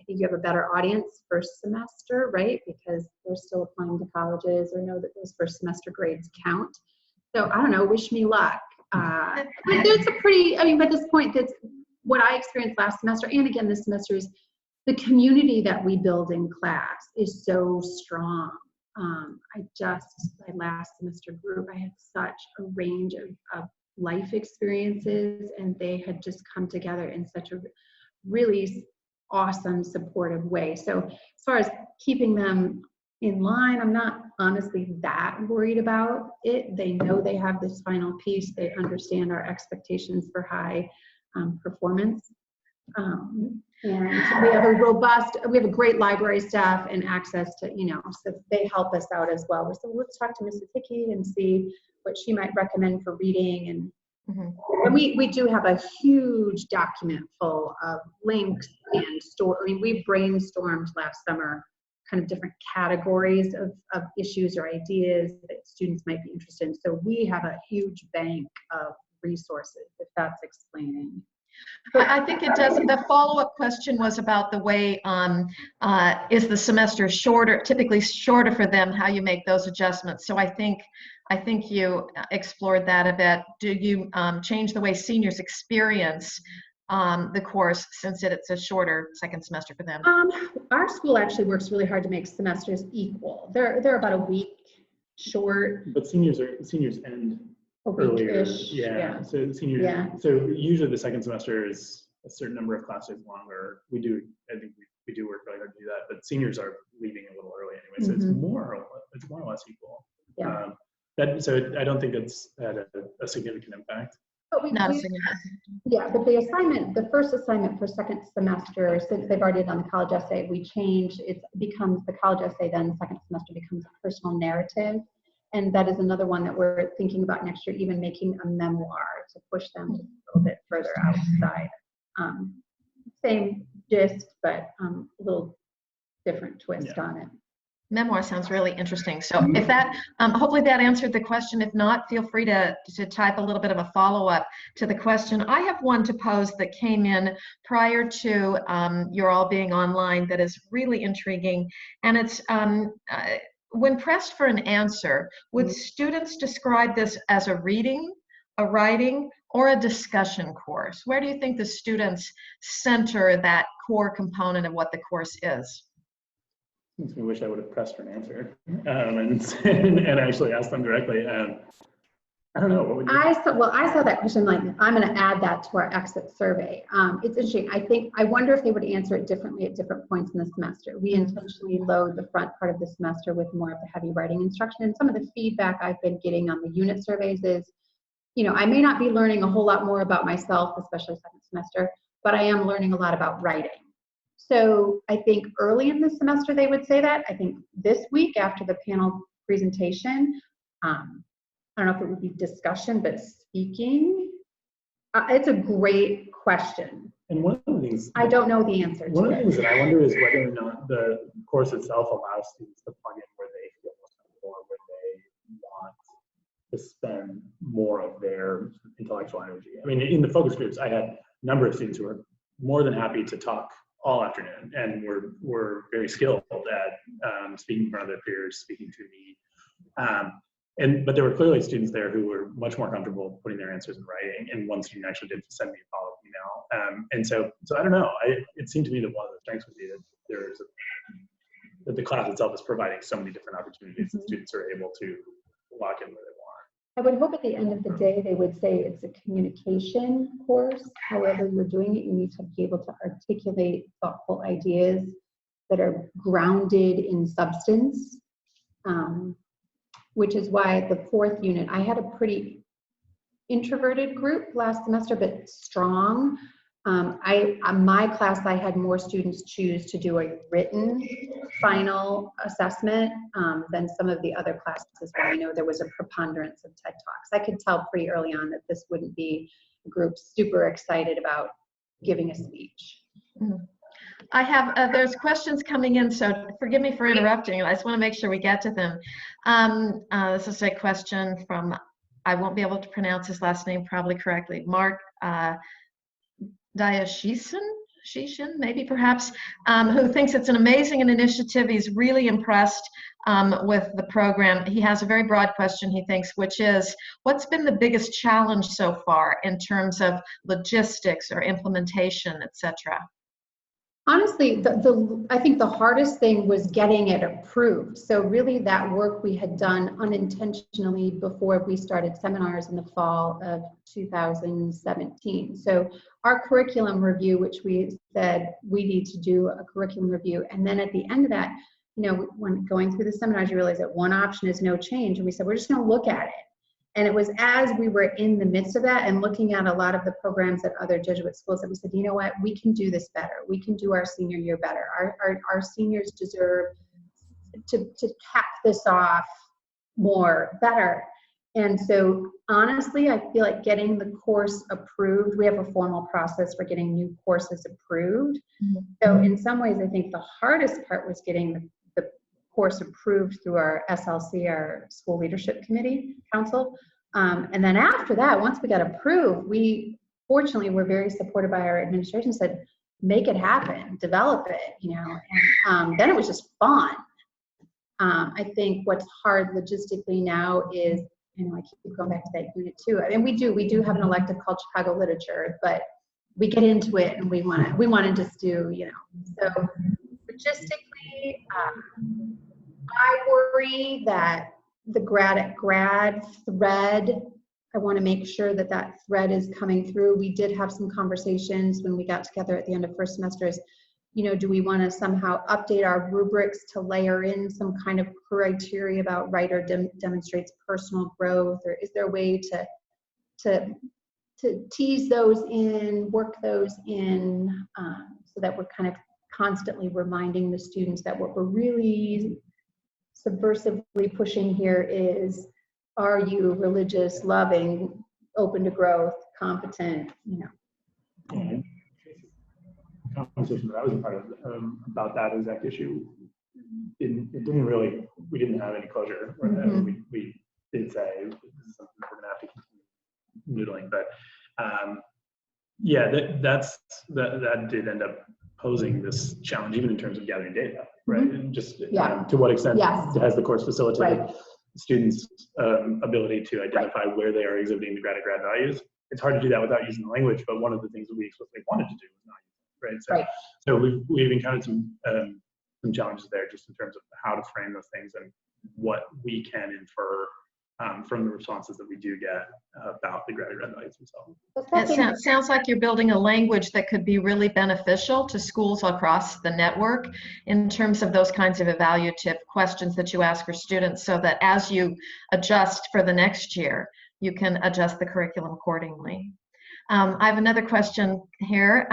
think you have a better audience first semester, right? Because they're still applying to colleges or know that those first semester grades count. So I don't know, wish me luck. It's a pretty, by this point, that's what I experienced last semester and again this semester is the community that we build in class is so strong. My last semester group, I had such a range of life experiences, and they had just come together in such a really awesome, supportive way. So as far as keeping them in line, I'm not honestly that worried about it. They know they have this final piece. They understand our expectations for high performance. And we have a great library staff and access to, so they help us out as well. So let's talk to Mrs. Hickey and see what she might recommend for reading. And we do have a huge document full of links and we brainstormed last summer kind of different categories of issues or ideas that students might be interested in. So we have a huge bank of resources, if that's explaining. I think it does. The follow-up question was about the way, is the semester typically shorter for them, how you make those adjustments. So I think you explored that a bit. Do you change the way seniors experience the course since it's a shorter second semester for them? Our school actually works really hard to make semesters equal. They're about a week short. But seniors end A earlier. week-ish, Yeah. So seniors. Yeah. So usually the second semester is a certain number of classes longer. I think we do work really hard to do that. But seniors are leaving a little early anyway, so it's more or less equal. Yeah. So I don't think it's had a significant impact. But we Not a do, significant. yeah, but the first assignment for second semester, since they've already done the college essay, we changed, it becomes the college essay, then second semester becomes a personal narrative. And that is another one that we're thinking about next year, even making a memoir to push them just a little bit further outside. Same gist, but a little different twist on it. Memoir sounds really interesting. So if that, hopefully that answered the question. If not, feel free to type a little bit of a follow-up to the question. I have one to pose that came in prior to your all being online that is really intriguing. And it's, when pressed for an answer, would students describe this as a reading, a writing, or a discussion course? Where do you think the students center that core component of what the course is? Makes me wish I would have pressed for an answer and actually asked them directly. I don't know. What would you? I saw that question. Like, I'm going to add that to our exit survey. It's interesting. I wonder if they would answer it differently at different points in the semester. We intentionally load the front part of the semester with more of the heavy writing instruction. And some of the feedback I've been getting on the unit surveys is, I may not be learning a whole lot more about myself, especially second semester, but I am learning a lot about writing. So I think early in the semester they would say that. I think this week after the panel presentation, I don't know if it would be discussion, but speaking. It's a great question. And one of the things I don't know the answer to. One of the things that I wonder is whether or not the course itself allows students to plug in where they feel most comfortable or where they want to spend more of their intellectual energy. I mean, in the focus groups, I had a number of students who were more than happy to talk all afternoon, and were very skilled at speaking in front of their peers, speaking to me. But there were clearly students there who were much more comfortable putting their answers in writing, and one student actually did send me a follow-up email. And so I don't know. It seemed to me that one of the strengths would be that that the class itself is providing so many different opportunities that students are able to lock in where they want. I would hope at the end of the day they would say it's a communication course. However you're doing it, you need to be able to articulate thoughtful ideas that are grounded in substance, which is why the fourth unit, I had a pretty introverted group last semester, but strong. My class, I had more students choose to do a written final assessment than some of the other classes where I know there was a preponderance of TED Talks. I could tell pretty early on that this wouldn't be a group super excited about giving a speech. I have, there's questions coming in, so forgive me for interrupting. I just want to make sure we get to them. This is a question from, I won't be able to pronounce his last name probably correctly, Mark Diashishin, maybe perhaps, who thinks it's an amazing initiative. He's really impressed with the program. He has a very broad question, he thinks, which is, what's been the biggest challenge so far in terms of logistics or implementation, etc.? Honestly, I think the hardest thing was getting it approved. So really that work we had done unintentionally before we started seminars in the fall of 2017. So our curriculum review, which we said we need to do a curriculum review. And then at the end of that, when going through the seminars, you realize that one option is no change. And we said, we're just going to look at it. And it was as we were in the midst of that and looking at a lot of the programs at other Jesuit schools that we said, you know what, we can do this better. We can do our senior year better. Our seniors deserve to cap this off better. And so honestly, I feel like getting the course approved, we have a formal process for getting new courses approved. So in some ways, I think the hardest part was getting the course approved through our SLC, our School Leadership Committee Council. And then after that, once we got approved, we fortunately were very supported by our administration, said, make it happen, develop it, and then it was just fun. I think what's hard logistically now is, I keep going back to that unit too. I mean, we do have an elective called Chicago Literature, but we get into it and we want to just do, so logistically, I worry that the grad thread, I want to make sure that that thread is coming through. We did have some conversations when we got together at the end of first semester is, do we want to somehow update our rubrics to layer in some kind of criteria about writer demonstrates personal growth, or is there a way to tease those in, work those in, so that we're kind of constantly reminding the students that what we're really subversively pushing here is, are you religious, loving, open to growth, competent, Conversation that I was a part of about that exact issue, we didn't have any closure. We did say this is something that we're going to have to continue noodling, but that did end up posing this challenge, even in terms of gathering data, right? And just to what extent has the course facilitated students' ability to identify where they are exhibiting the grad values? It's hard to do that without using the language, but one of the things that we explicitly wanted to do was not use it, right? So we've encountered some challenges there, just in terms of how to frame those things and what we can infer from the responses that we do get about the grad values themselves. It sounds like you're building a language that could be really beneficial to schools across the network in terms of those kinds of evaluative questions that you ask your students, so that as you adjust for the next year, you can adjust the curriculum accordingly. I have another question here.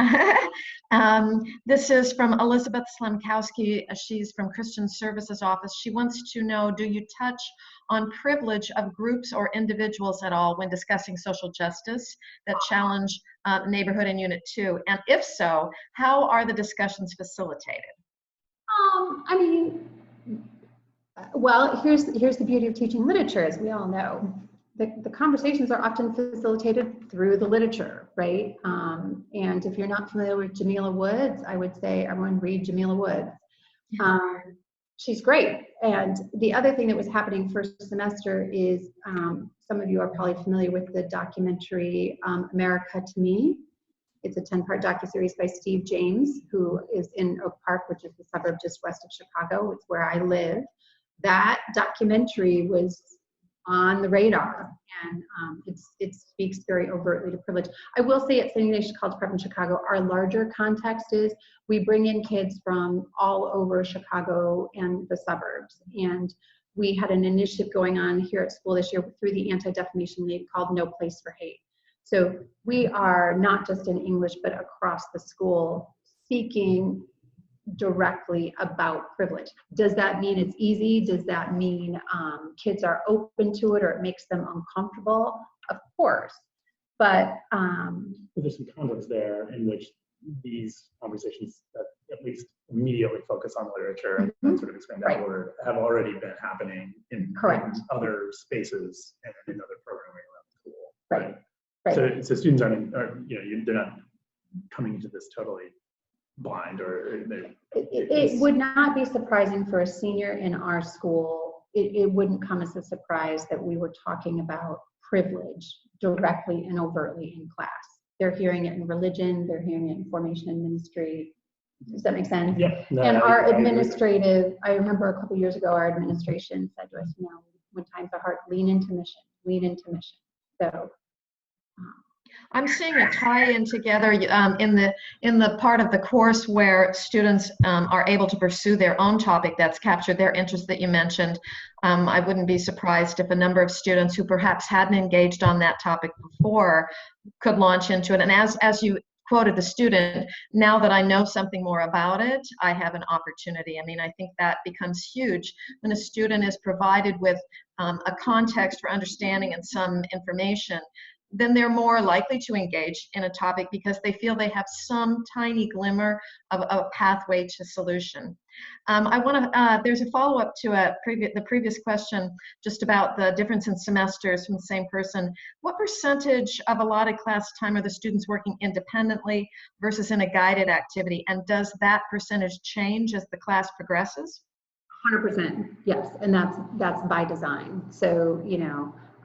This is from Elizabeth Slemkowski. She's from Christian Services Office. She wants to know, do you touch on privilege of groups or individuals at all when discussing social justice that challenge neighborhood in Unit 2? And if so, how are the discussions facilitated? Well, here's the beauty of teaching literature, as we all know. The conversations are often facilitated through the literature, right? And if you're not familiar with Jamila Woods, I would say everyone read Jamila Woods. She's great. And the other thing that was happening first semester is, some of you are probably familiar with the documentary America to Me. It's a 10-part docuseries by Steve James, who is in Oak Park, which is the suburb just west of Chicago. It's where I live. That documentary was on the radar, and it speaks very overtly to privilege. I will say at St. Ignatius College Prep in Chicago, our larger context is we bring in kids from all over Chicago and the suburbs, and we had an initiative going on here at school this year through the Anti-Defamation League called No Place for Hate. So we are not just in English, but across the school speaking directly about privilege. Does that mean it's easy? Does that mean kids are open to it or it makes them uncomfortable? Of course, but there's some context there in which these conversations that at least immediately focus on literature and sort of expand outward have already been happening in other spaces and in other programming around the school. Right. So students they're not coming into this totally blind, or it would not be surprising for a senior in our school. It wouldn't come as a surprise that we were talking about privilege directly and overtly in class. They're hearing it in religion, they're hearing it in formation and ministry. Does that make sense? Yeah. No, and I remember a couple years ago, our administration said to us, when times are hard, lean into mission. So I'm seeing a tie-in together in the part of the course where students are able to pursue their own topic that's captured their interest that you mentioned. I wouldn't be surprised if a number of students who perhaps hadn't engaged on that topic before could launch into it. And as you quoted the student, now that I know something more about it, I have an opportunity. I mean, I think that becomes huge when a student is provided with a context for understanding and some information. Then they're more likely to engage in a topic because they feel they have some tiny glimmer of a pathway to solution. There's a follow-up to the previous question just about the difference in semesters from the same person. What percentage of allotted class time are the students working independently versus in a guided activity? And does that percentage change as the class progresses? 100%, yes, and that's by design. So,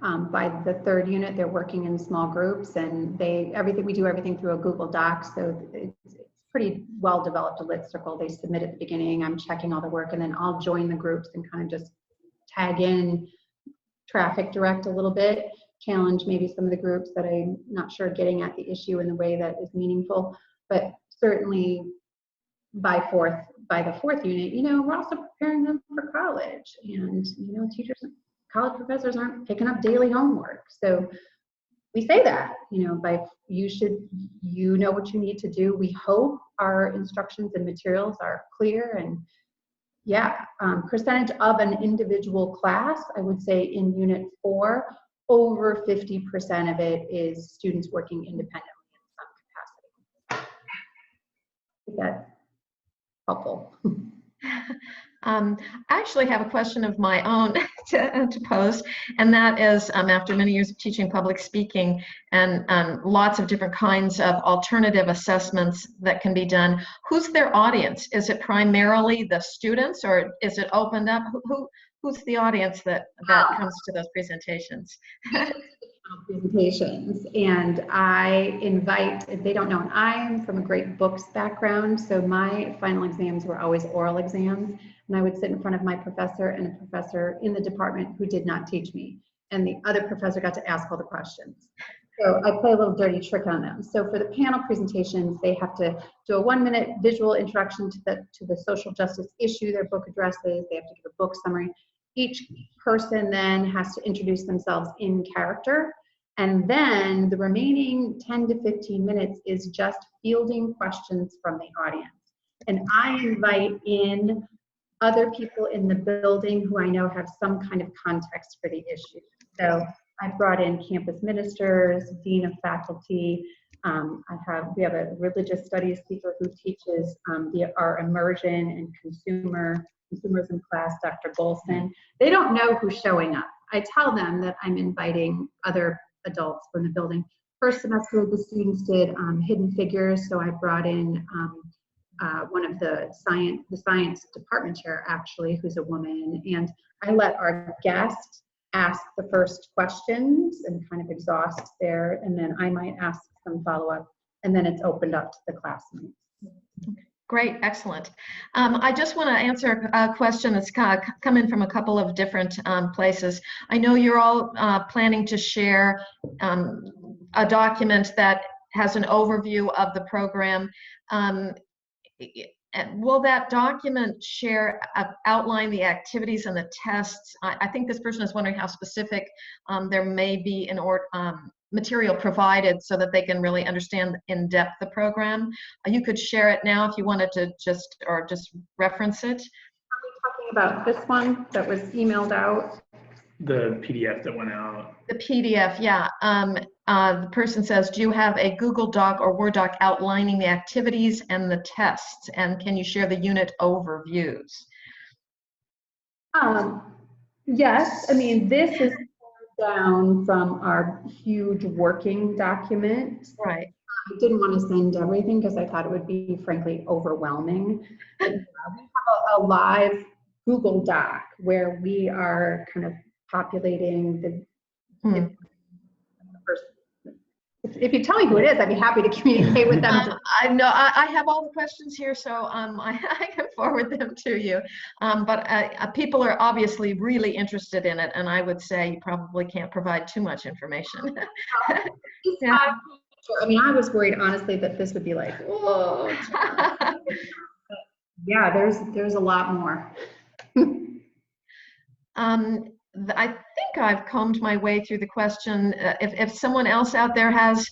By the third unit, they're working in small groups, and we do everything through a Google Doc, so it's pretty well developed, a lit circle. They submit at the beginning, I'm checking all the work, and then I'll join the groups and kind of just tag in, traffic direct a little bit, challenge maybe some of the groups that I'm not sure getting at the issue in the way that is meaningful. But certainly by the fourth unit, we're also preparing them for college, and teachers, college professors aren't picking up daily homework. So we say that, you know what you need to do. We hope our instructions and materials are clear, and percentage of an individual class, I would say in Unit 4, over 50% of it is students working independently in some capacity. Is that helpful? I actually have a question of my own to pose, and that is, after many years of teaching public speaking and lots of different kinds of alternative assessments that can be done, who's their audience? Is it primarily the students, or is it opened up? Who's the audience that comes to those presentations? Presentations, and I invite, if they don't know, I'm from a great books background, so my final exams were always oral exams, and I would sit in front of my professor and a professor in the department who did not teach me, and the other professor got to ask all the questions. So I play a little dirty trick on them. So for the panel presentations, they have to do a 1-minute visual introduction to the social justice issue their book addresses. They have to give a book summary. Each person then has to introduce themselves in character, and then the remaining 10 to 15 minutes is just fielding questions from the audience. And I invite in other people in the building who I know have some kind of context for the issue. So I brought in campus ministers, dean of faculty. We have a religious studies teacher who teaches our immersion and consumerism class, Dr. Bolson. They don't know who's showing up. I tell them that I'm inviting other adults from the building. First semester, the students did hidden figures, so I brought in one of the science department chair, actually, who's a woman, and I let our guests ask the first questions and kind of exhaust there, and then I might ask some follow-up, and then it's opened up to the classmates. Great, excellent. I just want to answer a question that's come in from a couple of different places. I know you're all planning to share a document that has an overview of the program. Will that document outline the activities and the tests? I think this person is wondering how specific there may be material provided so that they can really understand in depth the program. You could share it now if you wanted to just reference it. Are we talking about this one that was emailed out? The PDF that went out. The PDF, yeah. The person says, do you have a Google Doc or Word doc outlining the activities and the tests? And can you share the unit overviews? Yes, I mean, this is down from our huge working document. Right. I didn't want to send everything because I thought it would be, frankly, overwhelming. But, we have a live Google Doc where we are kind of populating the first. If you tell me who it is, I'd be happy to communicate with them. I know I have all the questions here, so I can forward them to you. But people are obviously really interested in it, and I would say you probably can't provide too much information. Yeah. I mean, I was worried, honestly, that this would be like, whoa. Yeah, there's a lot more. I think I've combed my way through the question. If someone else out there has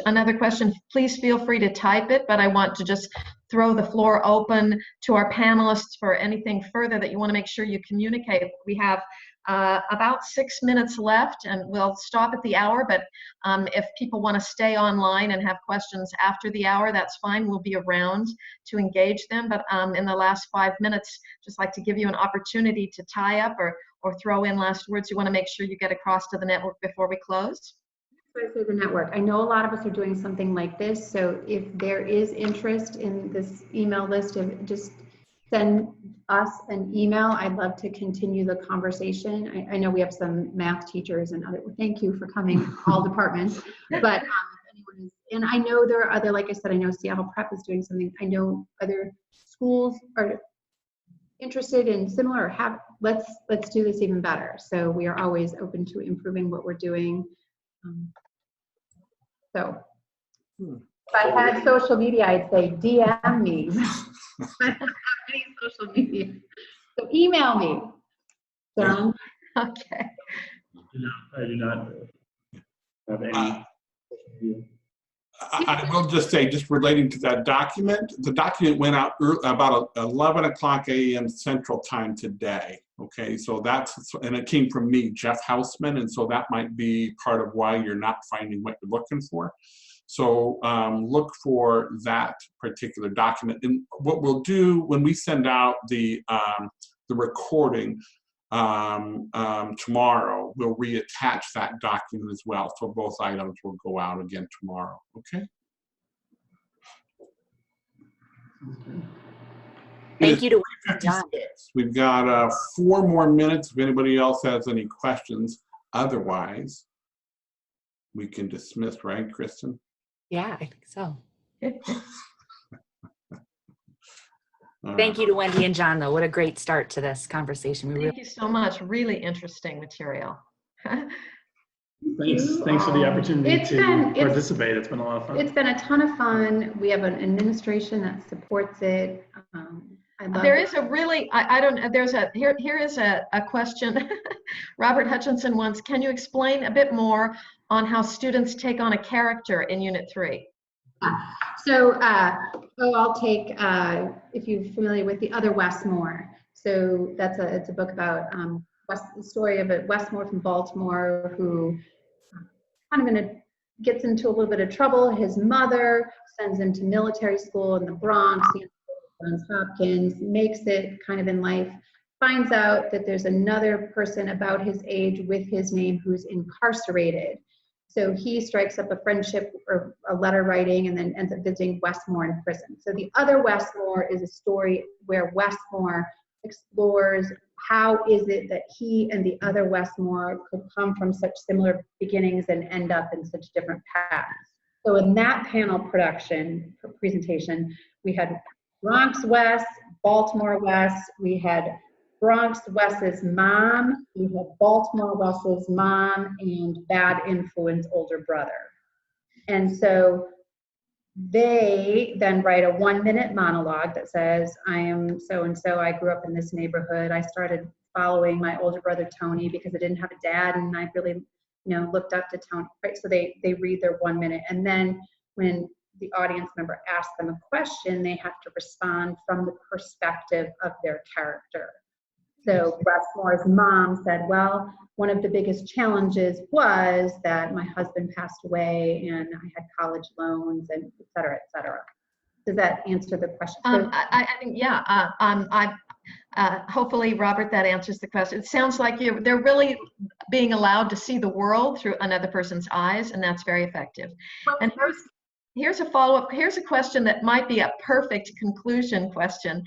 another question, please feel free to type it, but I want to just throw the floor open to our panelists for anything further that you want to make sure you communicate. We have about 6 minutes left, and we'll stop at the hour, but if people want to stay online and have questions after the hour, that's fine. We'll be around to engage them, but in the last 5 minutes, just like to give you an opportunity to tie up or throw in last words you want to make sure you get across to the network before we close. I say the network. I know a lot of us are doing something like this, so if there is interest in this email list, of just send us an email. I'd love to continue the conversation. I know we have some math teachers and other, thank you for coming, all departments. But anyone is, and I know there are other, like I said, I know Seattle Prep is doing something. I know other schools are interested in similar, have, let's do this even better. So we are always open to improving what we're doing. So if I had social media, I'd say DM me. I don't have any social media. So email me, John. Okay. I do not have any social media. I will just say, just relating to that document, the document went out about 11 o'clock a.m. Central Time today. Okay, so that's, and it came from me, Jeff Hausman, and so that might be part of why you're not finding what you're looking for. So look for that particular document. And what we'll do when we send out the recording tomorrow, we'll reattach that document as well. So both items will go out again tomorrow, okay? Thank you to John. We've got 4 more minutes if anybody else has any questions. Otherwise, we can dismiss, right, Kristen? Yeah, I think so. Thank you to Wendy and John, though. What a great start to this conversation. Thank you so much. Really interesting material. Thanks for the opportunity to participate. It's been a lot of fun. It's been a ton of fun. We have an administration that supports it. There is a really, I don't, there's a, here is a question. Robert Hutchinson wants, can you explain a bit more on how students take on a character in Unit 3? So, I'll take, if you're familiar with The Other Westmore. So it's a book about the story of a Westmore from Baltimore who kind of gets into a little bit of trouble. His mother sends him to military school in the Bronx, Johns Hopkins, makes it kind of in life, finds out that there's another person about his age with his name who's incarcerated. So he strikes up a friendship or a letter writing and then ends up visiting Westmore in prison. So The Other Westmore is a story where Westmore explores how is it that he and the other Westmore could come from such similar beginnings and end up in such different paths. So in that panel presentation, we had Bronx West, Baltimore West, we had Bronx West's mom, we had Baltimore West's mom, and bad influence older brother. And so they then write a 1-minute monologue that says, I am so-and-so, I grew up in this neighborhood, I started following my older brother Tony because I didn't have a dad and I really looked up to Tony, right? So they read their 1 minute, and then when the audience member asks them a question, they have to respond from the perspective of their character. So Westmore's mom said, well, one of the biggest challenges was that my husband passed away and I had college loans and et cetera, et cetera. Does that answer the question? I think, yeah. Hopefully, Robert, that answers the question. It sounds like they're really being allowed to see the world through another person's eyes, and that's very effective. And here's a follow-up. Here's a question that might be a perfect conclusion question.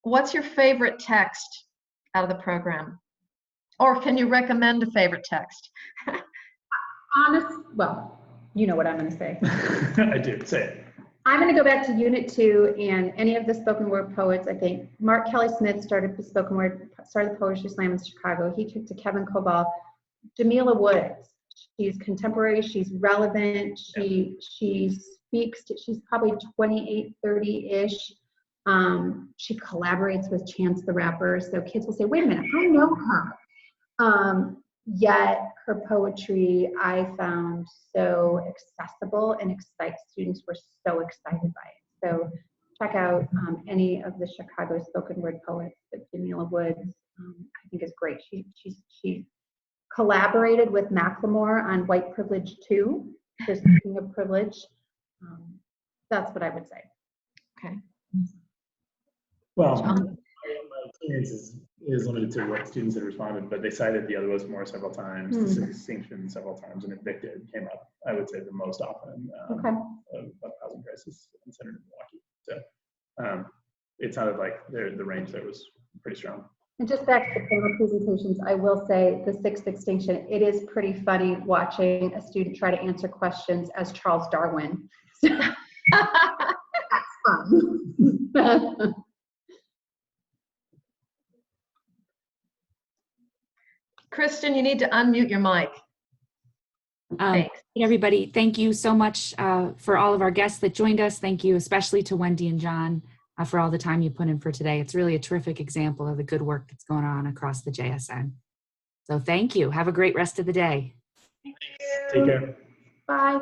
What's your favorite text out of the program? Or can you recommend a favorite text? Well, you know what I'm going to say. I do, say it. I'm going to go back to Unit 2 and any of the spoken word poets. I think Mark Kelly Smith started the Poetry Slam in Chicago. He took to Kevin Kobal. Jamila Woods, she's contemporary, she's relevant, she speaks to, she's probably 28, 30-ish. She collaborates with Chance the Rapper, so kids will say, wait a minute, I know her. Yet her poetry I found so accessible and students were so excited by it. So check out any of the Chicago spoken word poets, but Jamila Woods I think is great. She collaborated with Macklemore on White Privilege 2, so speaking of privilege, that's what I would say. Okay. Well, my experience is limited to what students had responded, but they cited The Other Westmore several times, Distinction several times, and Evicted came up, I would say, the most often of housing crisis in Center Milwaukee. So it sounded like the range there was pretty strong. And just back to the panel presentations, I will say the sixth extinction, it is pretty funny watching a student try to answer questions as Charles Darwin. So that's fun. Kristen, you need to unmute your mic. Thanks. Everybody, thank you so much for all of our guests that joined us. Thank you especially to Wendy and John for all the time you put in for today. It's really a terrific example of the good work that's going on across the JSN. So thank you. Have a great rest of the day. Take care. Bye.